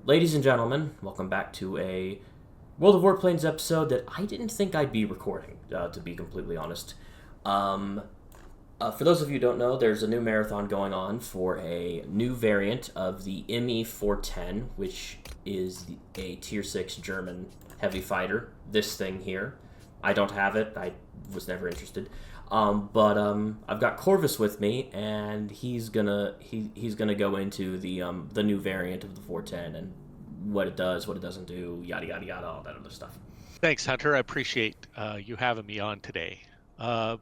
Ladies and gentlemen, welcome back to a World of Warplanes episode that I didn't think I'd be recording, to be completely honest. Um, for those of you who don't know, there's a new marathon going on for a new variant of the Me-410, which is a Tier 6 German heavy fighter. This thing here. I don't have it. I was never interested. But I've got Corvus with me, and he's gonna go into the new variant of the 410 and what it does, what it doesn't do, yada yada yada, all that other stuff. Thanks, Hunter. I appreciate you having me on today. The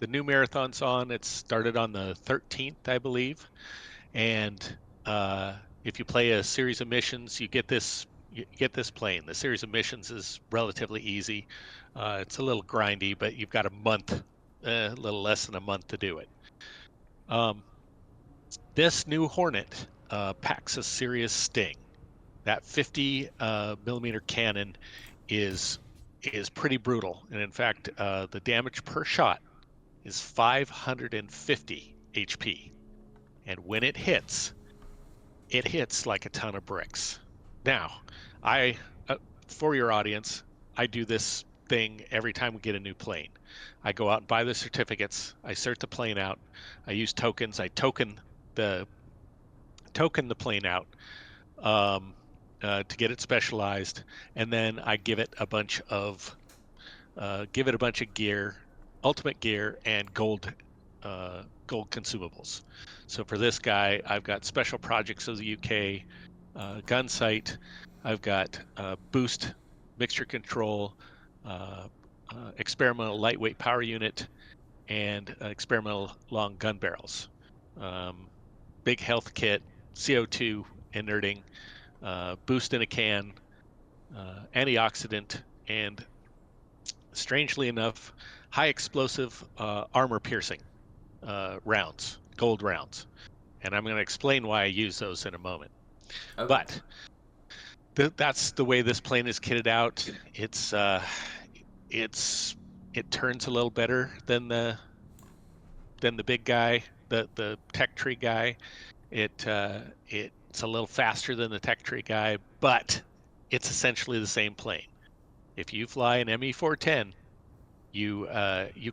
new marathon's on. It started on the 13th, I believe. And if you play a series of missions, you get this plane. The series of missions is relatively easy. It's a little grindy, but you've got a month, a little less than a month to do it. This new Hornet packs a serious sting. That 50 millimeter cannon is pretty brutal, and in fact, the damage per shot is 550 HP, and when it hits like a ton of bricks. Now, for your audience, I do this thing every time we get a new plane. I go out and buy the certificates. I cert the plane out. I use tokens. I token the plane out to get it specialized, and then I give it a bunch of gear, ultimate gear, and gold consumables. So for this guy, I've got special projects of the UK, gun sight. I've got boost, mixture control, experimental lightweight power unit, and experimental long gun barrels. Big health kit, CO2 inerting, boost in a can, antioxidant, and strangely enough, high explosive armor piercing rounds, gold rounds. And I'm going to explain why I use those in a moment. Okay. But that's the way this plane is kitted out. It turns a little better than the big guy, the tech tree guy. It's a little faster than the tech tree guy, but it's essentially the same plane. If you fly an Me-410, you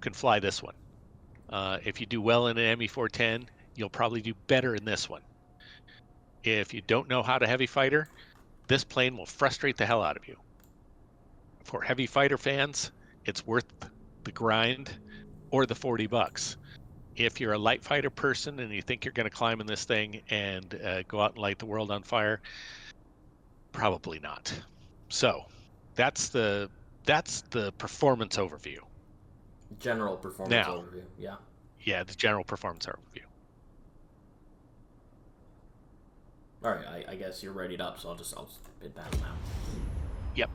can fly this one. If you do well in an Me-410, you'll probably do better in this one. If you don't know how to heavy fighter, this plane will frustrate the hell out of you. For heavy fighter fans, it's worth the grind or the $40. If you're a light fighter person and you think you're going to climb in this thing and go out and light the world on fire, probably not. So that's the performance overview. General performance overview, yeah. Yeah, the general performance overview. All right, I guess you're readied up, so I'll just hit battle now. Yep.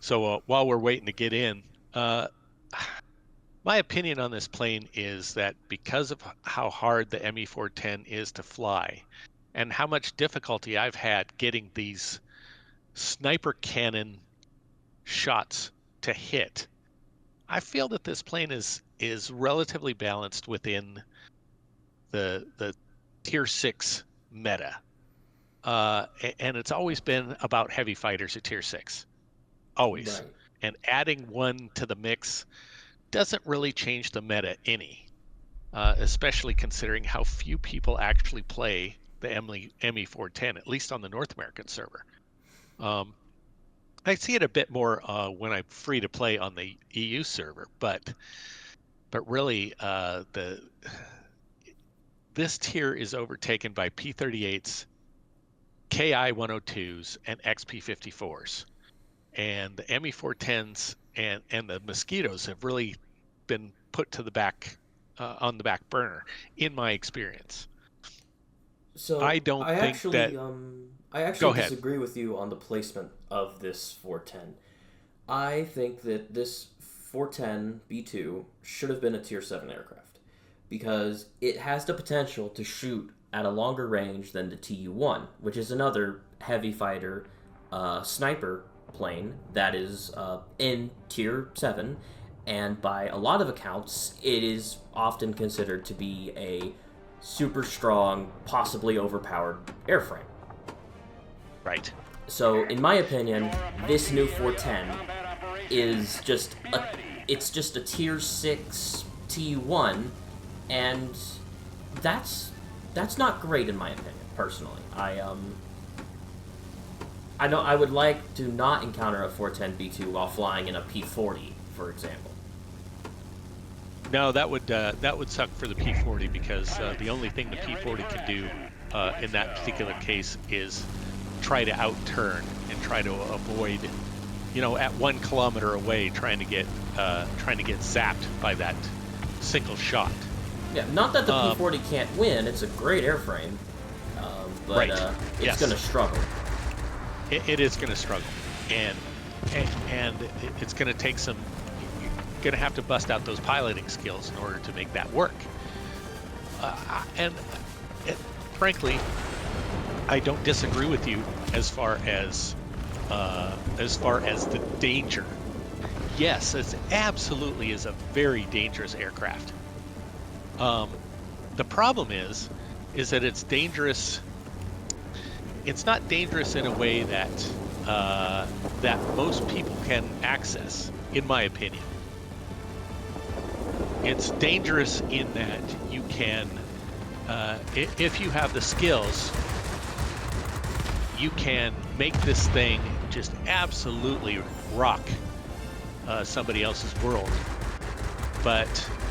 So while we're waiting to get in, my opinion on this plane is that because of how hard the Me-410 is to fly and how much difficulty I've had getting these sniper cannon shots to hit, I feel that this plane is relatively balanced within the Tier 6 meta. And it's always been about heavy fighters at Tier 6. Always. Right. And adding one to the mix doesn't really change the meta any, especially considering how few people actually play the Me-410, at least on the North American server. I see it a bit more when I'm free to play on the EU server, but really this tier is overtaken by P-38s, Ki-102s, and XP-54s. And the Me-410s and the Mosquitoes have really been put to the back on the back burner, in my experience. So I actually disagree with you on the placement of this 410. I think that this 410 B-2 should have been a Tier 7 aircraft because it has the potential to shoot at a longer range than the Tu-1, which is another heavy fighter sniper plane that is in Tier 7, and by a lot of accounts, it is often considered to be a super strong, possibly overpowered airframe. Right. So, in my opinion, this new 410 is just a tier 6 T1, and that's not great in my opinion, personally. I would like to not encounter a 410 B2 while flying in a P40, for example. No, that would suck for the P40, because the only thing the P40 can do in that particular case is try to outturn and try to avoid, at 1 kilometer away, trying to get zapped by that single shot. Yeah, not that the P40 can't win. It's a great airframe, but right. It's going to struggle. It is going to struggle, and it's going to take some. You're going to have to bust out those piloting skills in order to make that work. Frankly, I don't disagree with you as far as the danger. Yes, it absolutely is a very dangerous aircraft. The problem is that it's dangerous. It's not dangerous in a way that most people can access, in my opinion. It's dangerous in that you can, if you have the skills, you can make this thing just absolutely rock somebody else's world. But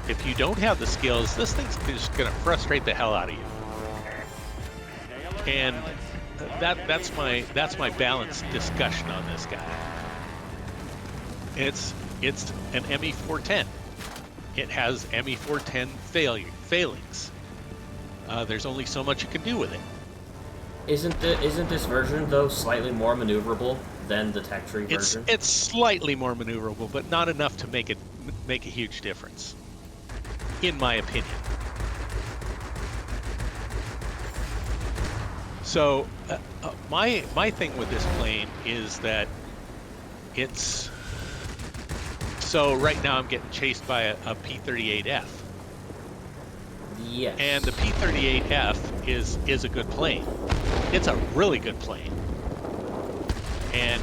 if you don't have the skills, this thing's just going to frustrate the hell out of you. And that's my balanced discussion on this guy. It's an Me-410. It has Me-410 failings. There's only so much you can do with it. Isn't this version though slightly more maneuverable than the tech tree version? It's slightly more maneuverable, but not enough to make a huge difference, in my opinion. So my thing with this plane is that it's, so right now I'm getting chased by a P-38F. Yes. And the P-38F is a good plane. It's a really good plane. And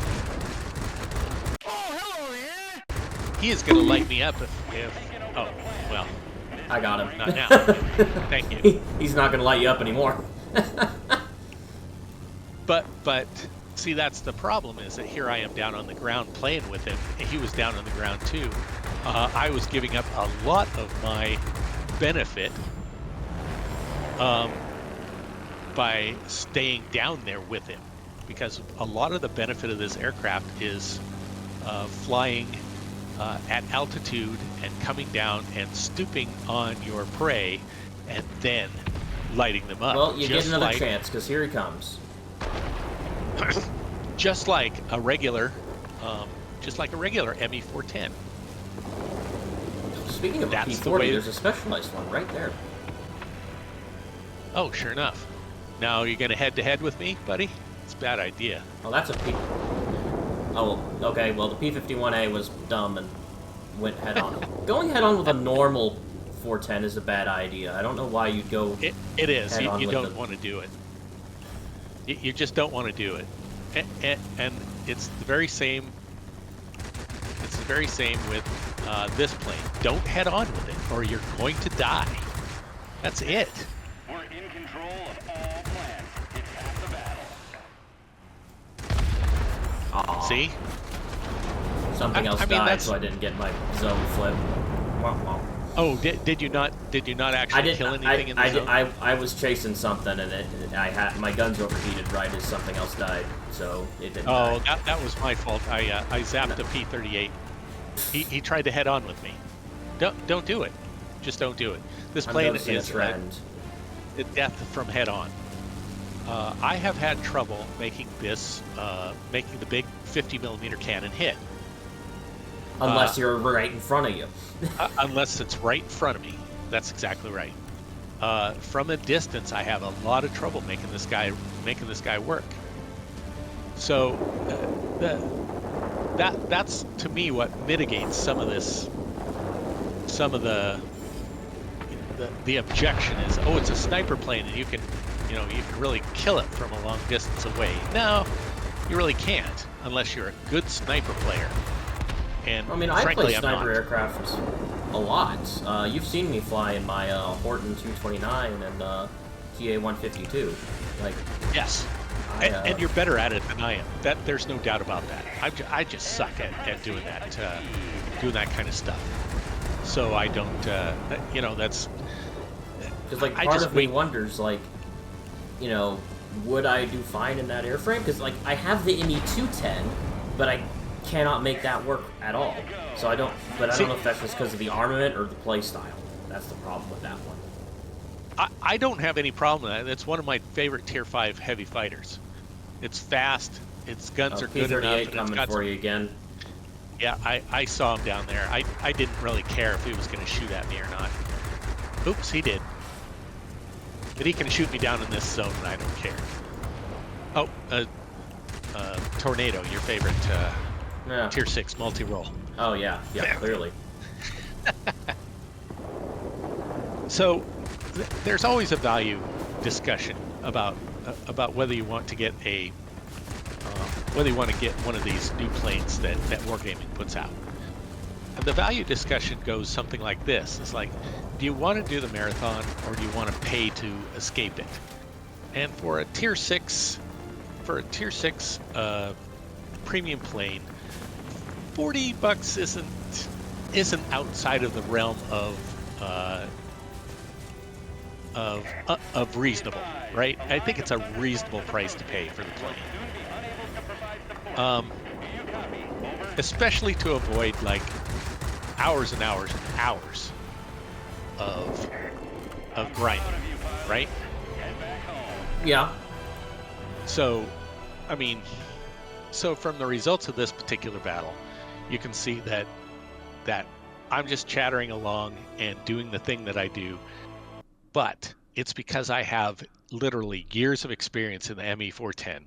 he is going to light me up if oh, well. I got him. Not now. Thank you. He's not going to light you up anymore. But see, that's the problem, is that here I am down on the ground playing with him, and he was down on the ground too. I was giving up a lot of my benefit by staying down there with him, because a lot of the benefit of this aircraft is flying at altitude and coming down and stooping on your prey and then lighting them up. Well, you get another chance, because here he comes. Just like a regular Me-410. Speaking of P-40, there's a specialized one right there. Oh, sure enough. Now you're going to head-to-head with me, buddy? It's a bad idea. Oh, that's a P... Oh, okay, well, the P-51A was dumb and went head-on. Going head-on with a normal 410 is a bad idea. I don't know why you'd go It is. You don't them. want to do it. You just don't want to do it. And it's the very same... It's the very same with this plane. Don't head on with it, or you're going to die. That's it. We're in control of all plans. It's half the battle. Aww. See? Something else died, so I didn't get my zone flip. Oh, did you not actually kill anything in the zone? I was chasing something, and my guns overheated right as something else died, so it didn't. Oh, that was my fault. I zapped the P-38. He tried to head on with me. Don't do it. Just don't do it. This plane is the death from head on. I have had trouble making the big 50mm cannon hit. Unless you're right in front of you. Unless it's right in front of me. That's exactly right. From a distance, I have a lot of trouble making this guy work. So that's to me what mitigates some of the objection is, oh, it's a sniper plane and you can really kill it from a long distance away. No, You really can't unless you're a good sniper player. And I mean, I frankly, play I'm sniper not. aircraft a lot. You've seen me fly in my Horton 229 and TA-152. Like, Yes. And you're better at it than I am. There's no doubt about that. I just suck at doing that kind of stuff. So I don't, that's... Because, like, part of me wonders, like, would I do fine in that airframe? Because, like, I have the Me-210, but I cannot make that work at all. So I don't know if that's just because of the armament or the play style. That's the problem with that one. I don't have any problem with that. It's one of my favorite Tier 5 heavy fighters. It's fast, its guns are good enough. P-38 coming for you again. Yeah, I saw him down there. I didn't really care if he was going to shoot at me or not. Oops, he did. But he can shoot me down in this zone and I don't care. Oh, Tornado, your favorite Tier 6 multi-role. Oh, yeah, clearly. So there's always a value discussion about whether you want to get one of these new planes that Wargaming puts out. And the value discussion goes something like this. It's like, do you want to do the marathon or do you want to pay to escape it? And for a tier 6 premium plane, $40 isn't outside of the realm of reasonable, right? I think it's a reasonable price to pay for the plane. Especially to avoid like hours and hours and hours of grinding, right? Yeah. So, I mean, from the results of this particular battle, you can see that I'm just chattering along and doing the thing that I do, but it's because I have literally years of experience in the Me-410,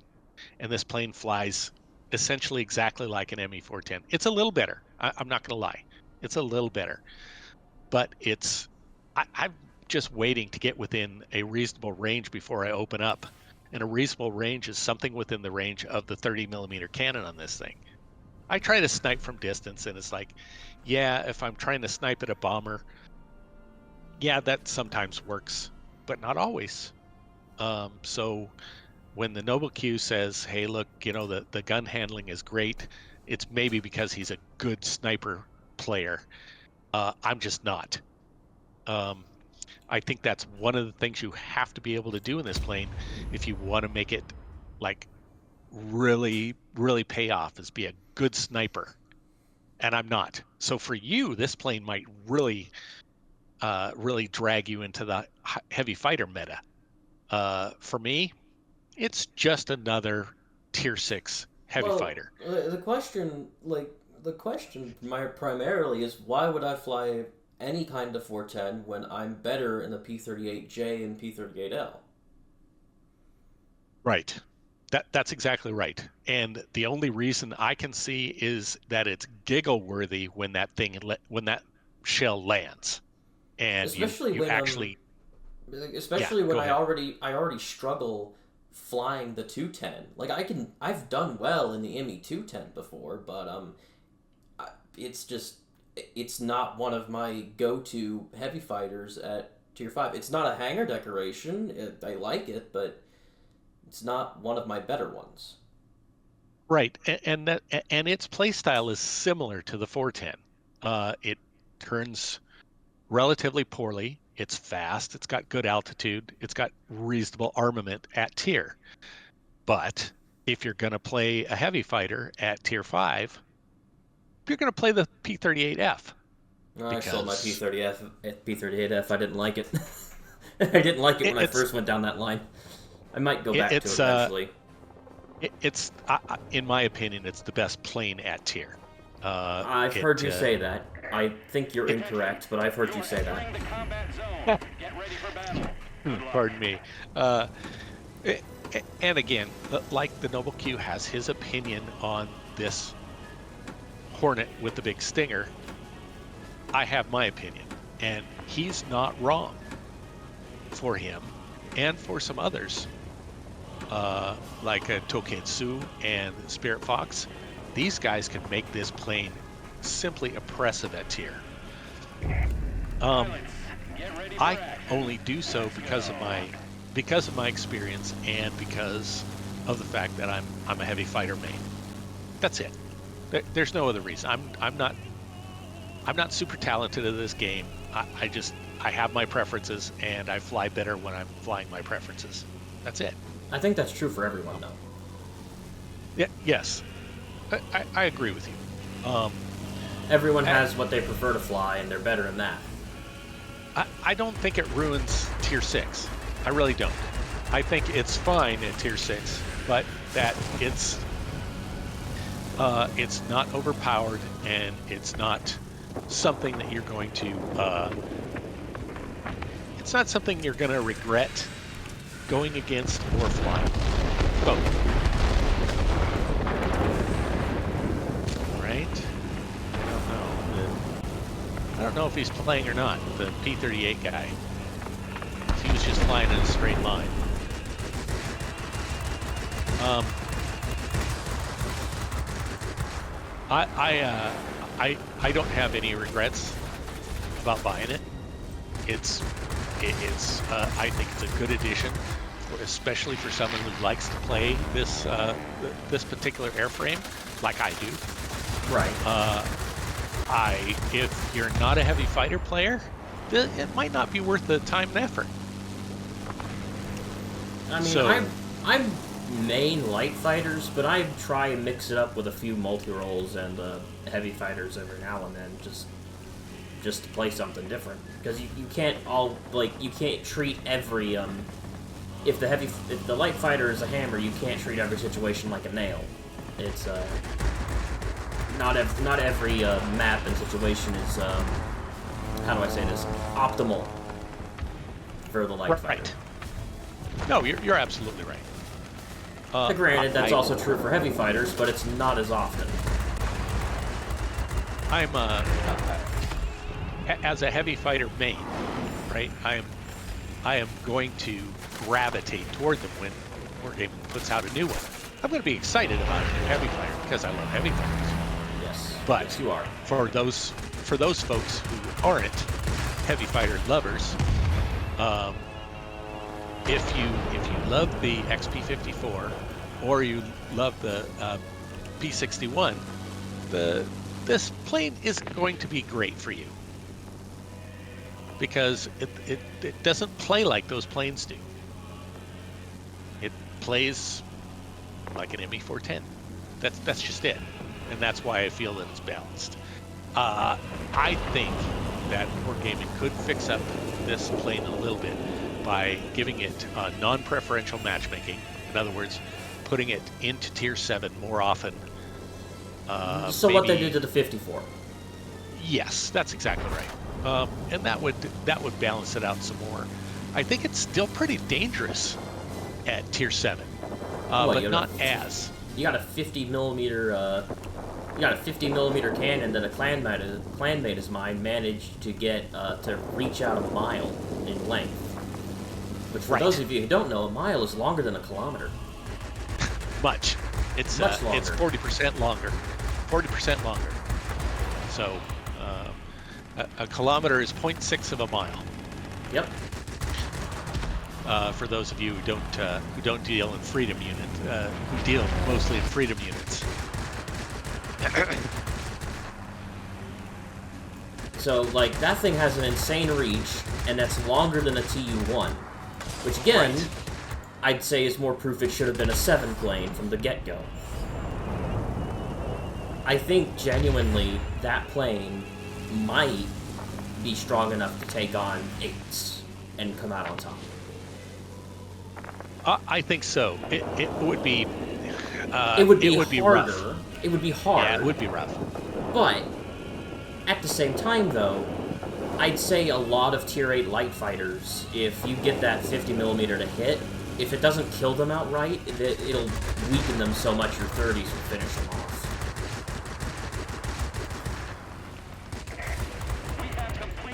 and this plane flies essentially exactly like an Me-410. It's a little better. I'm not going to lie. It's a little better, but I'm just waiting to get within a reasonable range before I open up. And a reasonable range is something within the range of the 30 millimeter cannon on this thing. I try to snipe from distance, and it's like, yeah, if I'm trying to snipe at a bomber, yeah, that sometimes works, but not always. So when the Noble Q says, hey, look, the gun handling is great, it's maybe because he's a good sniper player. I'm just not. I think that's one of the things you have to be able to do in this plane if you want to make it like really, really pay off, is be a good sniper. And I'm not. So for you, this plane might really drag you into the heavy fighter meta. For me, it's just another tier 6 heavy fighter. The question primarily is, why would I fly any kind of 410 when I'm better in the P-38J and P-38L? Right. That's exactly right. And the only reason I can see is that it's giggle worthy when that shell lands, and especially when I already struggle flying the 210. Like, I've done well in the Me-210 before, but it's not one of my go-to heavy fighters at Tier 5. It's not a hangar decoration. I like it, but it's not one of my better ones. Right, and its playstyle is similar to the 410. It turns relatively poorly. It's fast. It's got good altitude. It's got reasonable armament at tier. But if you're going to play a heavy fighter at Tier 5, you're going to play the P-38F. I sold my P-38F. I didn't like it. I didn't like it when I first went down that line. I might go back to it eventually. It's in my opinion, it's the best plane at tier. I've heard you say that. I think you're incorrect, but I've heard you say that. Pardon me. And again, like the Noble Q has his opinion on this Hornet with the big stinger, I have my opinion, and he's not wrong. For him and for some others, like a Toketsu and Spirit Fox, these guys can make this plane simply oppressive at tier. I only do so because of my experience and because of the fact that I'm a heavy fighter main. That's it. There's no other reason. I'm not super talented at this game. I have my preferences, and I fly better when I'm flying my preferences. That's it. I think that's true for everyone, though. Yeah. Yes. I agree with you. Everyone has what they prefer to fly, and they're better in that. I don't think it ruins tier 6. I really don't. I think it's fine at tier 6, but that it's not overpowered, and it's not something that you're going to it's not something you're going to regret going against or flying. Both. Right? I don't know if he's playing or not, the P-38 guy. He was just flying in a straight line. I don't have any regrets about buying it. I think it's a good addition, especially for someone who likes to play this this particular airframe, like I do. Right. If you're not a heavy fighter player, it might not be worth the time and effort. I mean, I'm main light fighters, but I try and mix it up with a few multi-rolls and heavy fighters every now and then, just to play something different. Because you can't you can't treat every if the light fighter is a hammer, you can't treat every situation like a nail. It's not every map and situation is how do I say this, optimal for the light fighter. No, you're absolutely right. Granted, that's also true for heavy fighters, but it's not as often. I'm as a heavy fighter main, right? I am going to gravitate toward them when Wargaming puts out a new one. I'm going to be excited about a new heavy fighter because I love heavy fighters. Yes, but yes, you are. For those folks who aren't heavy fighter lovers, if you love the XP-54 or you love the P-61, this plane is going to be great for you because it doesn't play like those planes do. It plays like an Me-410. That's just it, and that's why I feel that it's balanced. I think that Wargaming could fix up this plane a little bit by giving it non-preferential matchmaking. In other words, putting it into tier 7 more often. So what they did to the 54. Yes, that's exactly right. And that would balance it out some more. I think it's still pretty dangerous at tier 7, but not as. You got a 50 millimeter. You got a 50 millimeter cannon that a clanmate of mine managed to get to reach out a mile in length. Which, for those of you who don't know, a mile is longer than a kilometer. Much. It's much longer. It's 40% longer. 40% longer. So a kilometer is 0.6 of a mile. Yep. For those of you who don't deal in freedom unit, who deal mostly in freedom units. So, like, that thing has an insane reach, and that's longer than a TU-1. Which, again, I'd say is more proof it should have been a 7 plane from the get-go. I think, genuinely, that plane might be strong enough to take on 8s and come out on top. I think so. It would be... it would be harder. Rough. It would be hard. Yeah, it would be rough. But, at the same time, though, I'd say a lot of Tier 8 light fighters, if you get that 50mm to hit, if it doesn't kill them outright, it'll weaken them so much your 30s will finish them off.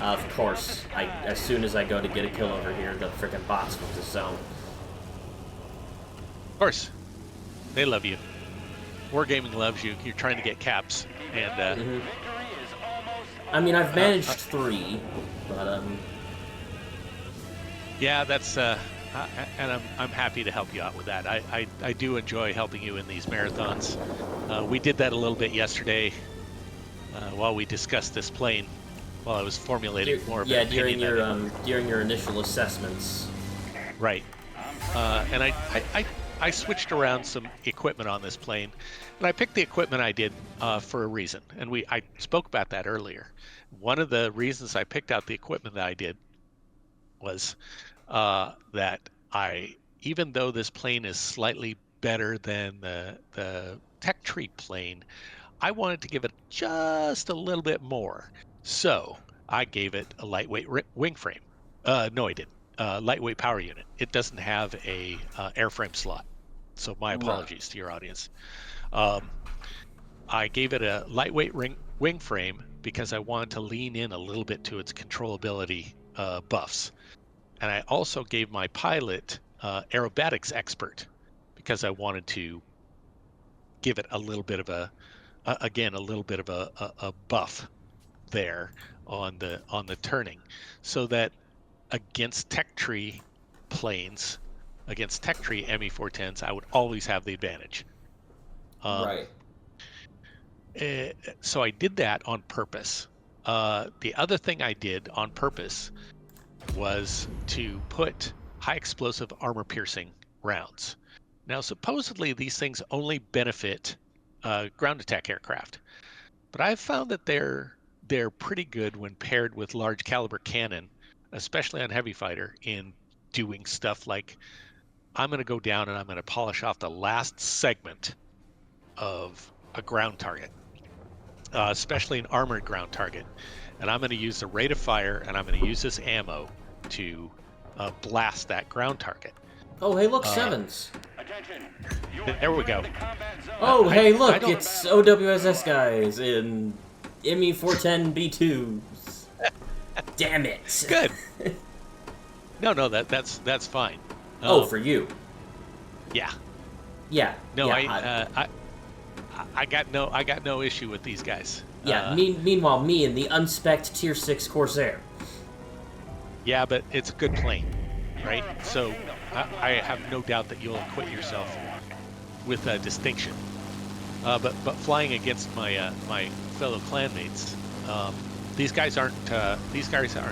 Of course, as soon as I go to get a kill over here, the frickin' bots will just zone. course, they love you. Wargaming loves you. You're trying to get caps, and Mhm. I mean, I've managed 3, but yeah, that's and I'm happy to help you out with that. I do enjoy helping you in these marathons. We did that a little bit yesterday while we discussed this plane. While I was formulating more of an opinion during your initial assessments. Right. And I switched around some equipment on this plane, and I picked the equipment I did for a reason. And I spoke about that earlier. One of the reasons I picked out the equipment that I did was that even though this plane is slightly better than the tech tree plane, I wanted to give it just a little bit more. So I gave it a lightweight wing frame. No, I didn't. Lightweight power unit. It doesn't have a airframe slot. So my apologies to your audience. I gave it a lightweight wing frame because I wanted to lean in a little bit to its controllability buffs. And I also gave my pilot aerobatics expert because I wanted to give it a little bit of a buff there on the turning, so that against tech tree planes, against tech tree Me-410s, I would always have the advantage. Right. So I did that on purpose. The other thing I did on purpose was to put high explosive armor piercing rounds. Now, supposedly these things only benefit ground attack aircraft, but I've found that they're pretty good when paired with large caliber cannon, especially on heavy fighter, in doing stuff like, I'm going to go down and I'm going to polish off the last segment of a ground target, especially an armored ground target, and I'm going to use the rate of fire, and I'm going to use this ammo to blast that ground target. Oh, hey, look, 7s. There we go. Oh, hey, look, it's OWSS guys in Me-410 B-2s. Damn it. Good. No, that's fine. For you. Yeah. Yeah. No, yeah, I got no issue with these guys. Yeah. Meanwhile, me in the unspec'd Tier 6 Corsair. Yeah, but it's a good plane, right? So I have no doubt that you'll acquit yourself with distinction. But flying against my my fellow clanmates, these guys aren't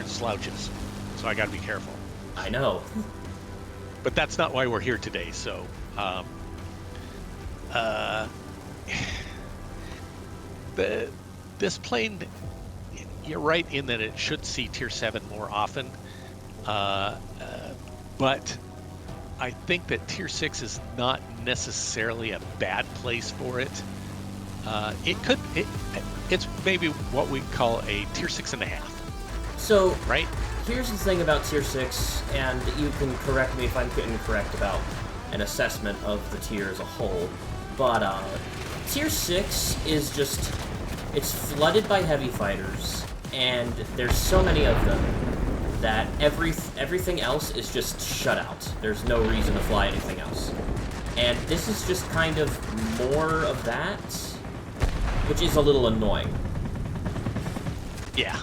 slouches, so I got to be careful. I know. But that's not why we're here today. So, this plane, you're right in that it should see Tier 7 more often, but I think that Tier 6 is not necessarily a bad place for it. It's maybe what we call a Tier 6.5. So, right? Here's the thing about Tier 6, and you can correct me if I'm incorrect about an assessment of the tier as a whole, but Tier 6 is just, it's flooded by heavy fighters, and there's so many of them that everything else is just shut out. There's no reason to fly anything else. And this is just kind of more of that, which is a little annoying. Yeah.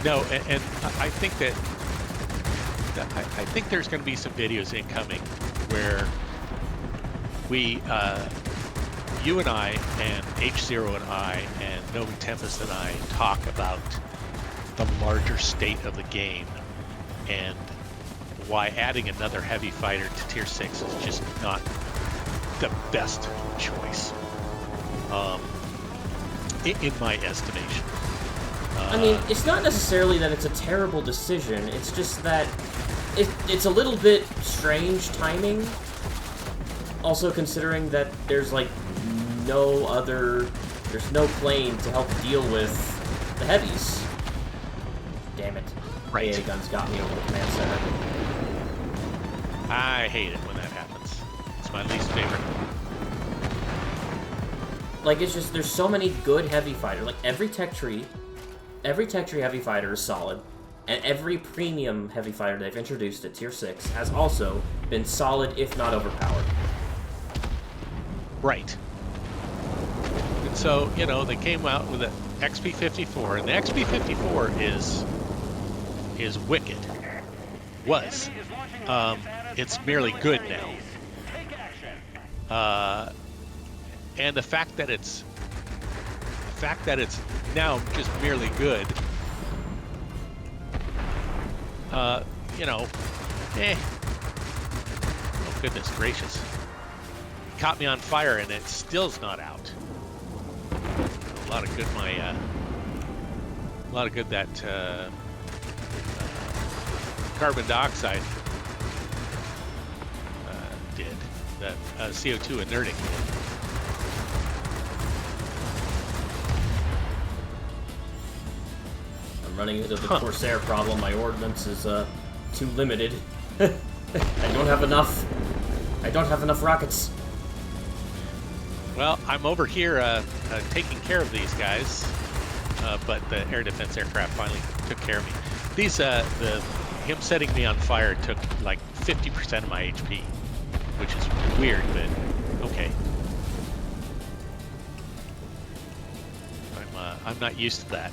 No, and I think that I think there's going to be some videos incoming where we, you and I, and H0 and I, and Nova Tempest and I talk about the larger state of the game and why adding another heavy fighter to Tier 6 is just not the best choice, in my estimation. I mean, it's not necessarily that it's a terrible decision, it's just that it's a little bit strange timing. Also considering that there's like there's no plane to help deal with the heavies. Damn it. Right. AA guns got me over the command center. I hate it when that happens. It's my least favorite. Like, it's just, there's so many good heavy fighters. Like, every tech tree heavy fighter is solid, and every premium heavy fighter they've introduced at Tier 6 has also been solid, if not overpowered. Right. And so, they came out with an XP-54, and the XP-54 is wicked. Was. It's merely good now. And the fact that it's now just merely good, oh goodness gracious. Caught me on fire and it still's not out. A lot of good that carbon dioxide did, that CO2 inerting did. I'm running into the Corsair problem. My ordnance is too limited. I don't have enough rockets. Well, I'm over here taking care of these guys, but the air defense aircraft finally took care of me. Him setting me on fire took like 50% of my HP, which is weird, but okay. I'm not used to that.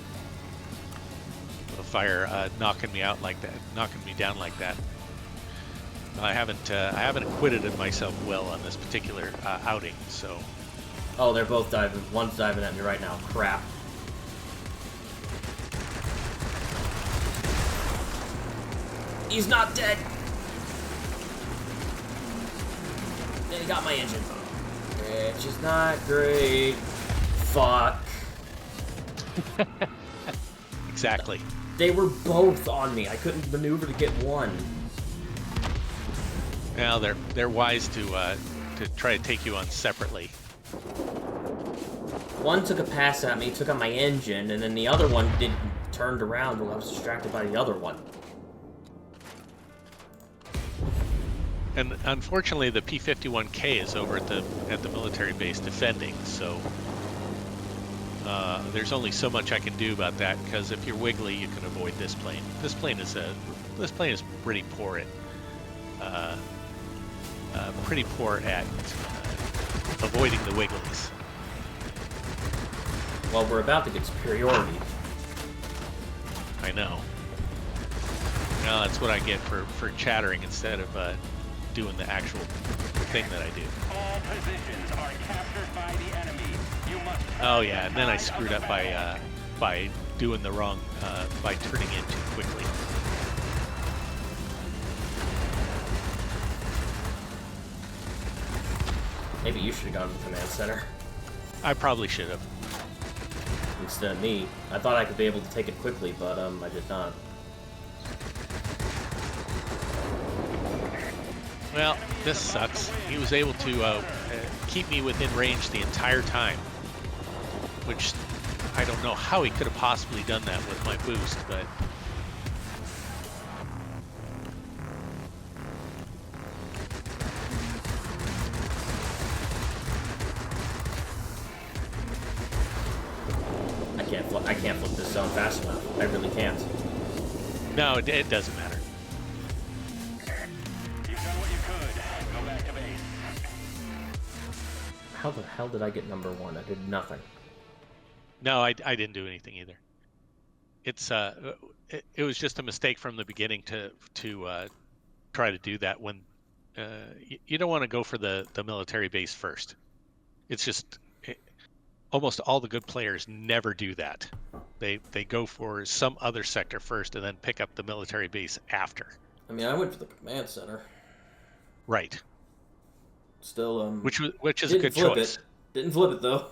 The fire knocking me out like that, knocking me down like that. I haven't acquitted myself well on this particular outing, so. Oh, they're both diving. One's diving at me right now. Crap. He's not dead. And he got my engine. Which is not great. Fuck. Exactly. They were both on me. I couldn't maneuver to get one. Now they're wise to try to take you on separately. One took a pass at me, took out my engine, and then the other one turned around while I was distracted by the other one. And unfortunately, the P-51K is over at the military base defending. So there's only so much I can do about that, because if you're wiggly, you can avoid this plane. This plane is pretty poor at avoiding the wigglies. Well, we're about to get superiority. I know. Well, that's what I get for chattering instead of doing the actual thing that I do. All positions are captured by the enemy. You must. Oh yeah, and then I screwed up by doing the wrong, by turning in too quickly. Maybe you should have gone to the command center. I probably should have. Instead of me. I thought I could be able to take it quickly, but I did not. Well, this sucks. He was able to keep me within range the entire time, which I don't know how he could have possibly done that with my boost, but I can't flip this zone fast enough. I really can't. no, it doesn't matter. You've done what you could. Go back to base. How the hell did I get number one? I did nothing. No, I didn't do anything either. It's it was just a mistake from the beginning to try to do that when you don't want to go for the military base first. It's just almost all the good players never do that. They go for some other sector first and then pick up the military base after. I mean, I went for the command center. Right. Still, which is a good choice. Didn't flip it though.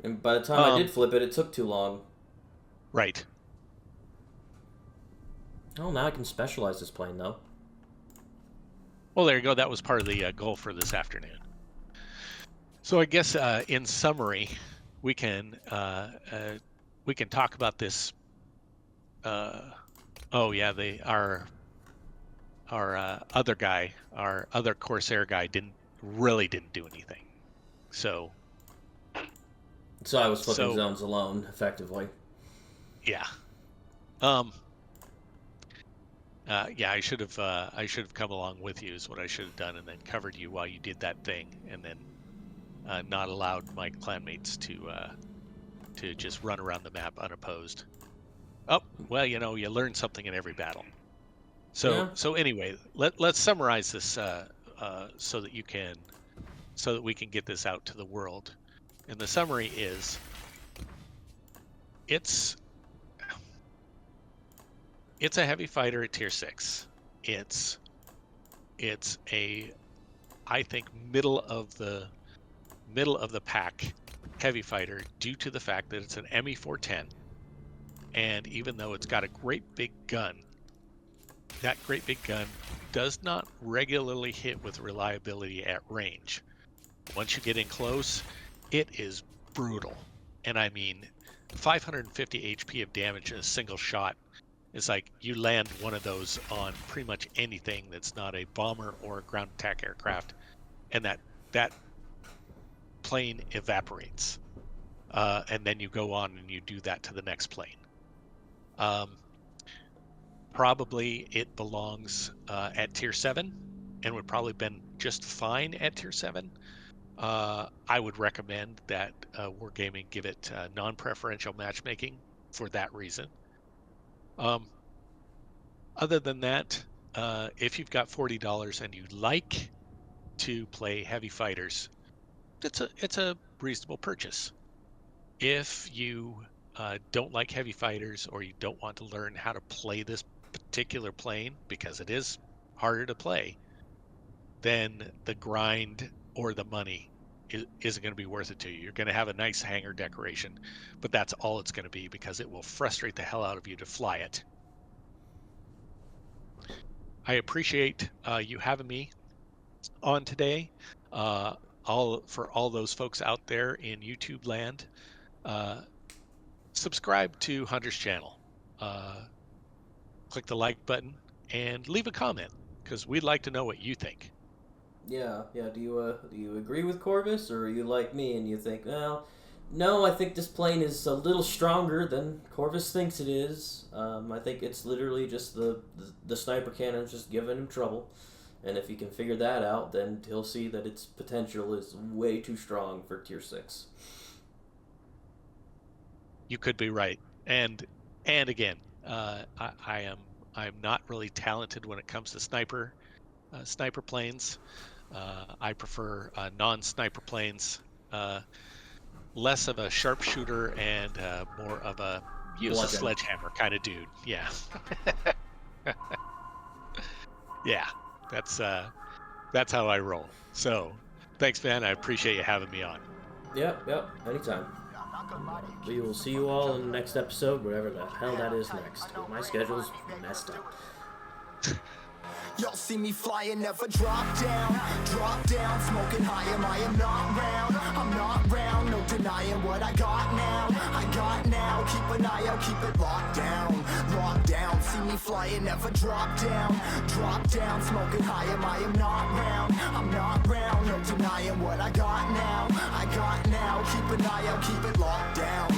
And by the time I did flip it, it took too long. Right. Oh, now I can specialize this plane though. Well, there you go. That was part of the goal for this afternoon. So I guess in summary, we can talk about this. Oh yeah, our other guy, our other Corsair guy, didn't do anything. So I was flipping zones alone, effectively. Yeah. Yeah, I should have come along with you is what I should have done, and then covered you while you did that thing, and then not allowed my clanmates to just run around the map unopposed. Oh, well, you learn something in every battle. So anyway, let's summarize this so that we can get this out to the world. And the summary is, it's a heavy fighter at tier 6. It's a, I think, middle of the pack heavy fighter due to the fact that it's an Me-410, and even though it's got a great big gun, that great big gun does not regularly hit with reliability at range. Once you get in close, it is brutal. And I mean, 550 HP of damage in a single shot is like you land one of those on pretty much anything that's not a bomber or a ground attack aircraft, and that plane evaporates. And then you go on and you do that to the next plane. Probably it belongs at tier 7 and would probably been just fine at tier 7. I would recommend that Wargaming give it non-preferential matchmaking for that reason. Other than that, if you've got $40 and you like to play heavy fighters, it's a reasonable purchase. If you don't like heavy fighters, or you don't want to learn how to play this particular plane because it is harder to play, then the grind or the money isn't going to be worth it to you. You're going to have a nice hangar decoration, but that's all it's going to be, because it will frustrate the hell out of you to fly it. I appreciate you having me on today. For all those folks out there in YouTube land, subscribe to Hunter's channel. Click the like button and leave a comment, because we'd like to know what you think. Yeah. Do you agree with Corvus, or are you like me and you think, well, no, I think this plane is a little stronger than Corvus thinks it is. I think it's literally just the sniper cannon's just giving him trouble, and if he can figure that out, then he'll see that its potential is way too strong for tier 6. You could be right, and again, I'm not really talented when it comes to sniper planes. I prefer non-sniper planes. Less of a sharpshooter and more of a use a sledgehammer kind of dude. Yeah. Yeah, that's how I roll. So, thanks, man. I appreciate you having me on. Yep, anytime. We will see you all in the next episode, whatever the hell that is next. My schedule's messed up. Y'all see me flying, never drop down, smoking high, I am not round, I'm not round, no denying what I got now, keep an eye out, keep it locked down, see me flying, never drop down, smoking high, I am not round, I'm not round, no denying what I got now, keep an eye out, keep it locked down.